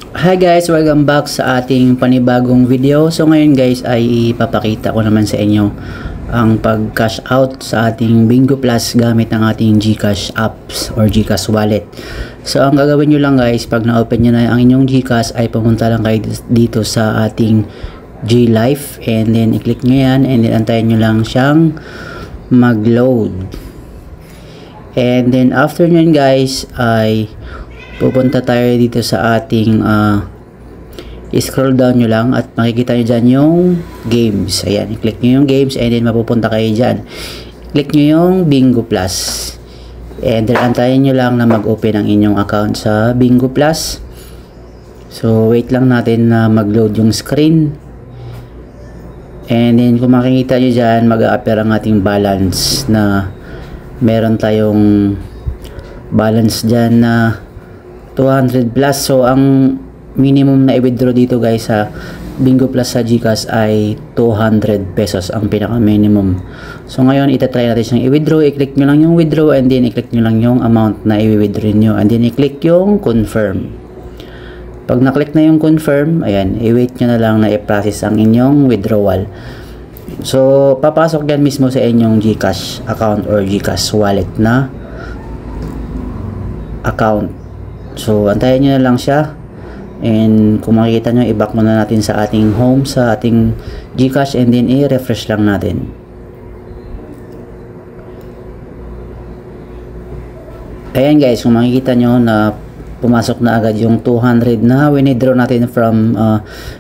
Hi guys, welcome back sa ating panibagong video. So ngayon guys ay ipapakita ko naman sa inyo ang pag-cash out sa ating Bingo Plus gamit ng ating GCash apps or GCash wallet. So ang gagawin nyo lang guys, pag na-open nyo na ang inyong GCash ay pumunta lang kayo dito sa ating GLife and then i-click nyo yan and then antayin nyo lang siyang mag-load. And then after nyo guys ay pupunta tayo dito sa ating scroll down nyo lang at makikita nyo dyan yung games. Ayan, i-click nyo yung games and then mapupunta kayo dyan. Click nyo yung Bingo Plus and then antayin nyo lang na mag-open ang inyong account sa Bingo Plus. So wait lang natin na mag-load yung screen and then kung makikita nyo dyan mag-a-appear ang ating balance na meron tayong balance dyan na 200 plus. So ang minimum na i-withdraw dito guys sa Bingo Plus sa GCash ay 200 pesos ang pinaka minimum. So ngayon itatry natin siyang i-withdraw. I-click nyo lang yung withdraw and then i-click nyo lang yung amount na i-withdraw nyo and then i-click yung confirm. Pag na-click na yung confirm, ayan, i-wait nyo na lang na i-process ang inyong withdrawal. So papasok yan mismo sa inyong GCash account or GCash wallet na account. So antayin nyo na lang siya and kung makikita nyo i-back muna natin sa ating home sa ating GCash and then i-refresh lang natin. Ayan guys, kung makikita nyo na pumasok na agad yung 200 na winidraw natin from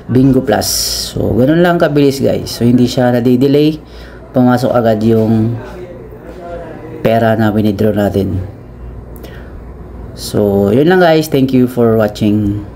Bingo Plus. So ganun lang kabilis guys. So hindi siya nadi-delay, pumasok agad yung pera na winidraw natin. So, yun lang guys. Thank you for watching.